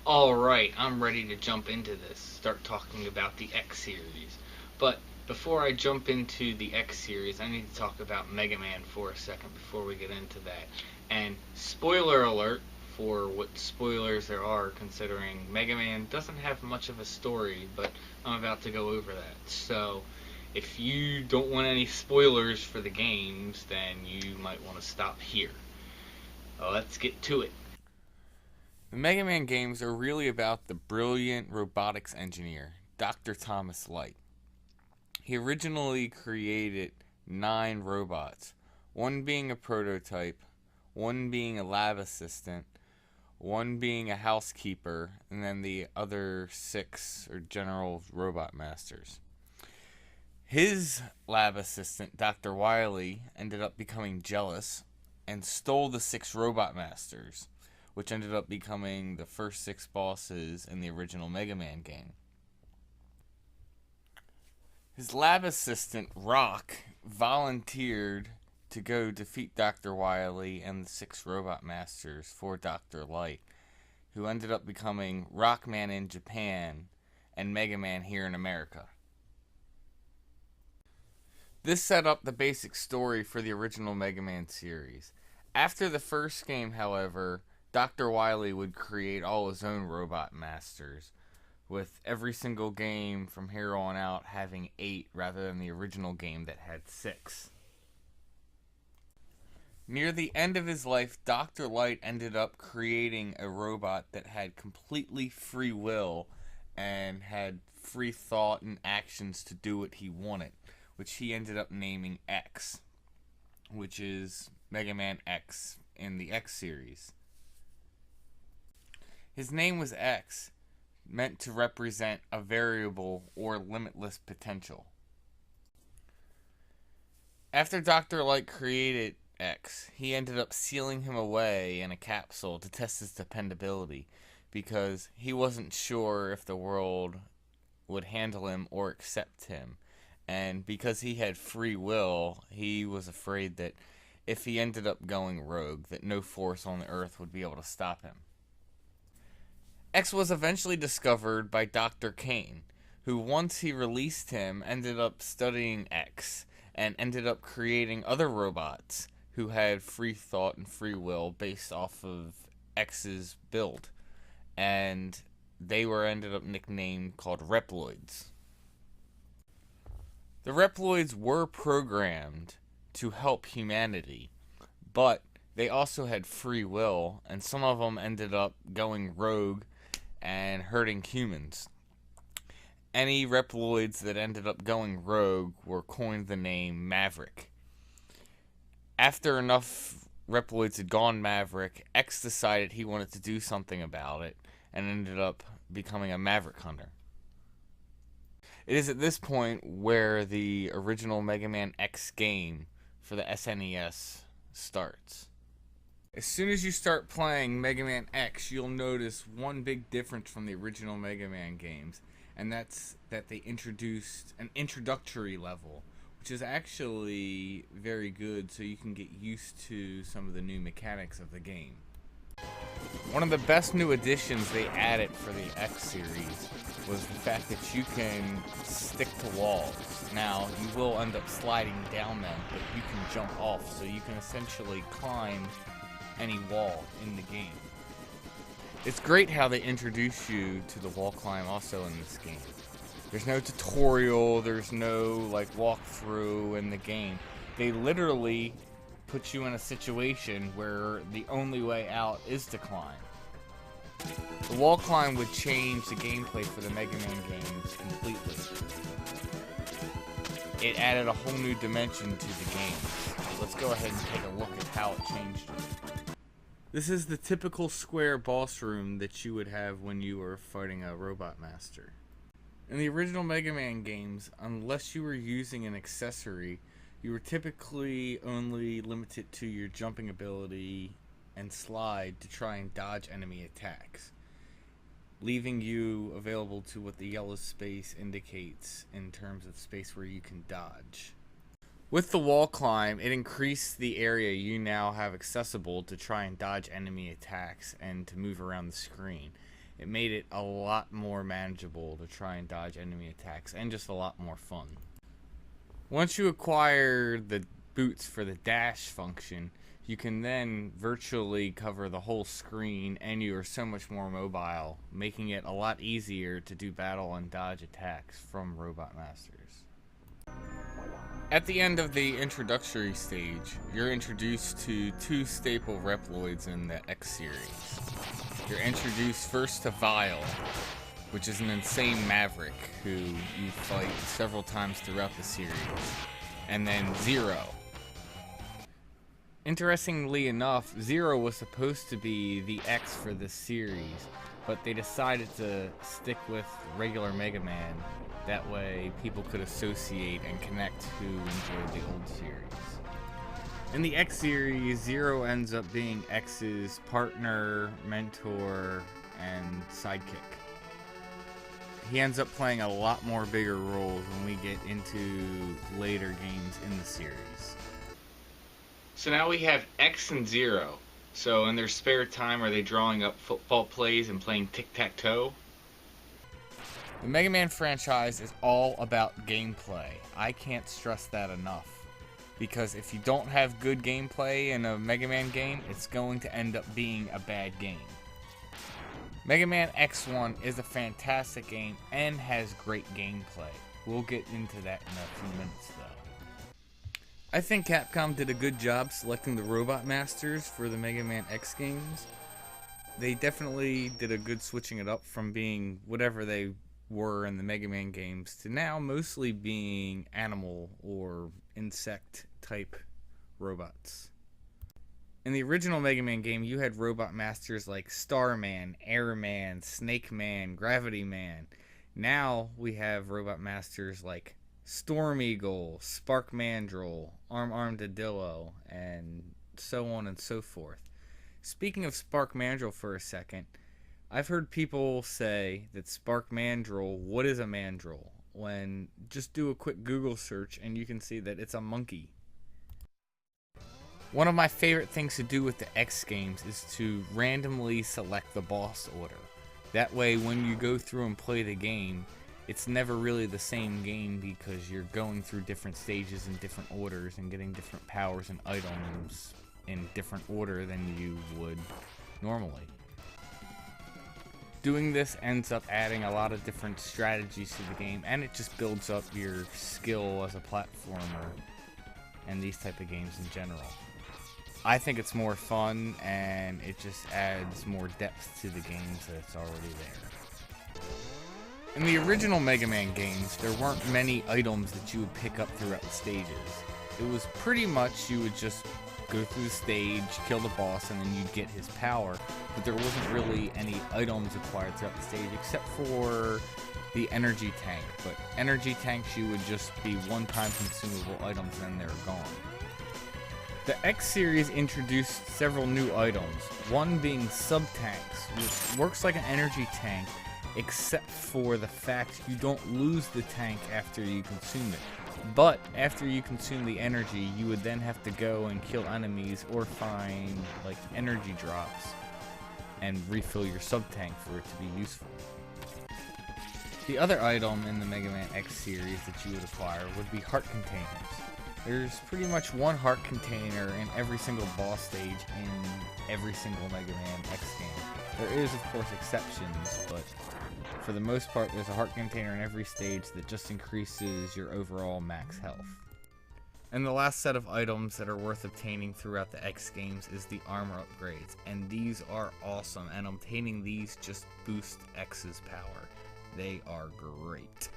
Alright, I'm ready to jump into this, start talking about the X series. But before I jump into the X series, I need to talk about Mega Man for a second before we get into that. And spoiler alert for what spoilers there are, considering Mega Man doesn't have much of a story, but I'm about to go over that. So if you don't want any spoilers for the games, then you might want to stop here. Let's get to it. The Mega Man games are really about the brilliant robotics engineer, Dr. Thomas Light. He originally created 9 robots, one being a prototype, one being a lab assistant, one being a housekeeper, and then the other 6 are general robot masters. His lab assistant, Dr. Wily, ended up becoming jealous and stole the 6 robot masters, which ended up becoming the first 6 bosses in the original Mega Man game. His lab assistant, Rock, volunteered to go defeat Dr. Wily and the 6 robot masters for Dr. Light, who ended up becoming Rockman in Japan and Mega Man here in America. This set up the basic story for the original Mega Man series. After the first game, however, Dr. Wily would create all his own robot masters, with every single game from here on out having 8 rather than the original game that had 6. Near the end of his life, Dr. Light ended up creating a robot that had completely free will and had free thought and actions to do what he wanted, which he ended up naming X, which is Mega Man X in the X series. His name was X, meant to represent a variable or limitless potential. After Dr. Light created X, he ended up sealing him away in a capsule to test his dependability, because he wasn't sure if the world would handle him or accept him. And because he had free will, he was afraid that if he ended up going rogue, that no force on the earth would be able to stop him. X was eventually discovered by Dr. Kane, who once he released him ended up studying X and ended up creating other robots who had free thought and free will based off of X's build. And they were ended up nicknamed called Reploids. The Reploids were programmed to help humanity, but they also had free will, and some of them ended up going rogue and hurting humans. Any Reploids that ended up going rogue were coined the name Maverick. After enough Reploids had gone Maverick, X decided he wanted to do something about it and ended up becoming a Maverick Hunter. It is at this point where the original Mega Man X game for the SNES starts. As soon as you start playing Mega Man X, you'll notice one big difference from the original Mega Man games, and that's that they introduced an introductory level, which is actually very good so you can get used to some of the new mechanics of the game. One of the best new additions they added for the X series was the fact that you can stick to walls. Now, you will end up sliding down them, but you can jump off, so you can essentially climb any wall in the game. It's great how they introduce you to the wall climb also in this game. There's no tutorial, there's no walkthrough in the game. They literally put you in a situation where the only way out is to climb. The wall climb would change the gameplay for the Mega Man games completely. It added a whole new dimension to the game. Let's go ahead and take a look at how it changed it. This is the typical square boss room that you would have when you were fighting a robot master. In the original Mega Man games, unless you were using an accessory, you were typically only limited to your jumping ability and slide to try and dodge enemy attacks, leaving you available to what the yellow space indicates in terms of space where you can dodge. With the wall climb, it increased the area you now have accessible to try and dodge enemy attacks and to move around the screen. It made it a lot more manageable to try and dodge enemy attacks, and just a lot more fun. Once you acquire the boots for the dash function, you can then virtually cover the whole screen, and you are so much more mobile, making it a lot easier to do battle and dodge attacks from Robot Masters. At the end of the introductory stage, you're introduced to two staple Reploids in the X series. You're introduced first to Vile, which is an insane maverick who you fight several times throughout the series, and then Zero. Interestingly enough, Zero was supposed to be the X for this series, but they decided to stick with regular Mega Man. That way people could associate and connect who enjoyed the old series. In the X series, Zero ends up being X's partner, mentor, and sidekick. He ends up playing a lot more bigger roles when we get into later games in the series. So now we have X and Zero. So in their spare time, are they drawing up football plays and playing tic-tac-toe? The Mega Man franchise is all about gameplay. I can't stress that enough. Because if you don't have good gameplay in a Mega Man game, it's going to end up being a bad game. Mega Man X1 is a fantastic game and has great gameplay. We'll get into that in a few minutes though. I think Capcom did a good job selecting the Robot Masters for the Mega Man X games. They definitely did a good switching it up from being whatever they were in the Mega Man games to now mostly being animal or insect type robots. In the original Mega Man game, you had Robot Masters like Starman, Airman, Snake Man, Gravity Man. Now we have Robot Masters like Storm Eagle, Spark Mandrill, Armadillo, and so on and so forth. Speaking of Spark Mandrill for a second, I've heard people say that Spark Mandrill, what is a mandrill? When just do a quick Google search and you can see that it's a monkey. One of my favorite things to do with the X games is to randomly select the boss order. That way when you go through and play the game, it's never really the same game because you're going through different stages in different orders and getting different powers and items in different order than you would normally. Doing this ends up adding a lot of different strategies to the game, and it just builds up your skill as a platformer and these type of games in general. I think it's more fun, and it just adds more depth to the games that's already there. In the original Mega Man games, there weren't many items that you would pick up throughout the stages. It was pretty much you would just go through the stage, kill the boss, and then you'd get his power, but there wasn't really any items acquired throughout the stage except for the energy tank. But energy tanks you would just be one-time consumable items and they're gone. The X series introduced several new items, one being sub-tanks, which works like an energy tank except for the fact you don't lose the tank after you consume it. But after you consume the energy, you would then have to go and kill enemies or find like energy drops and refill your sub-tank for it to be useful. The other item in the Mega Man X series that you would acquire would be heart containers. There's pretty much one heart container in every single boss stage in every single Mega Man X game. There is, of course, exceptions, but for the most part, there's a heart container in every stage that just increases your overall max health. And the last set of items that are worth obtaining throughout the X games is the armor upgrades, and these are awesome, and obtaining these just boosts X's power. They are great.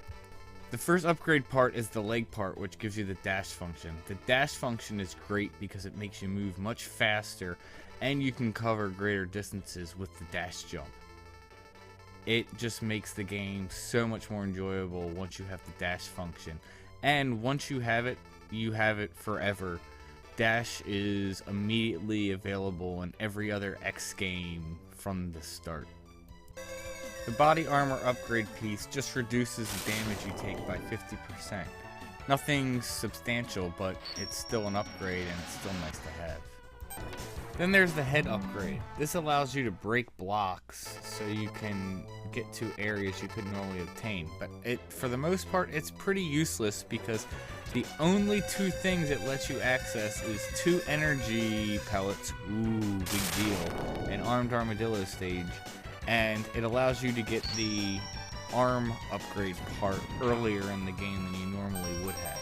The first upgrade part is the leg part, which gives you the dash function. The dash function is great because it makes you move much faster, and you can cover greater distances with the dash jump. It just makes the game so much more enjoyable once you have the dash function. And once you have it forever. Dash is immediately available in every other X game from the start. The body armor upgrade piece just reduces the damage you take by 50%. Nothing substantial, but it's still an upgrade and it's still nice to have. Then there's the head upgrade. This allows you to break blocks so you can get to areas you couldn't normally obtain. But for the most part, it's pretty useless because the only two things it lets you access is 2 energy pellets, ooh, big deal, an armed armadillo stage, and it allows you to get the arm upgrade part earlier in the game than you normally would have.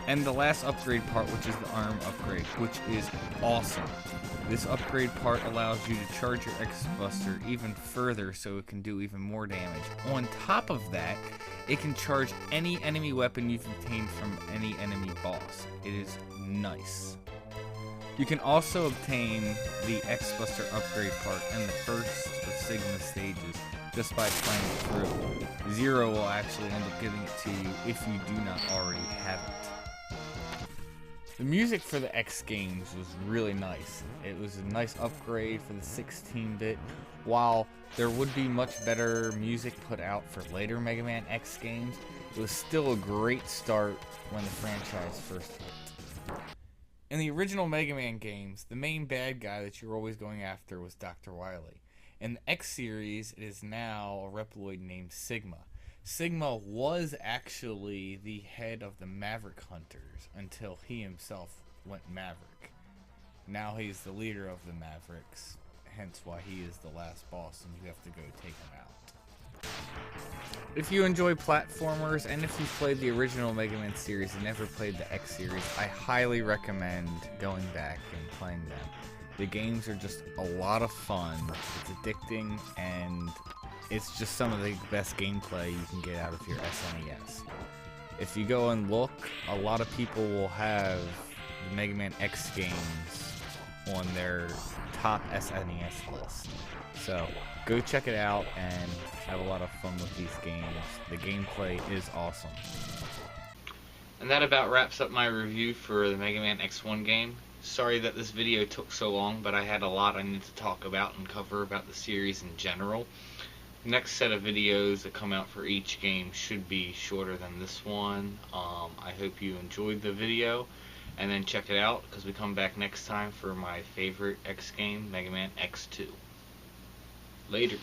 And the last upgrade part, which is the arm upgrade, which is awesome. This upgrade part allows you to charge your X-Buster even further so it can do even more damage. On top of that, it can charge any enemy weapon you've obtained from any enemy boss. It is nice. You can also obtain the X-Buster upgrade part in the first of Sigma stages just by playing through. Zero will actually end up giving it to you if you do not already have it. The music for the X games was really nice. It was a nice upgrade for the 16-bit. While there would be much better music put out for later Mega Man X games, it was still a great start when the franchise first hit. In the original Mega Man games, the main bad guy that you were always going after was Dr. Wily. In the X series, it is now a Reploid named Sigma. Sigma was actually the head of the Maverick Hunters until he himself went Maverick. Now he's the leader of the Mavericks, hence why he is the last boss and you have to go take him out. If you enjoy platformers and if you played the original Mega Man series and never played the X series, I highly recommend going back and playing them. The games are just a lot of fun, it's addicting, and it's just some of the best gameplay you can get out of your SNES. If you go and look, a lot of people will have the Mega Man X games on their top SNES list. So go check it out and have a lot of fun with these games. The gameplay is awesome. And that about wraps up my review for the Mega Man X1 game. Sorry that this video took so long, but I had a lot I needed to talk about and cover about the series in general. Next set of videos that come out for each game should be shorter than this one. I hope you enjoyed the video, and then check it out because we come back next time for my favorite X game, Mega Man X2. Later.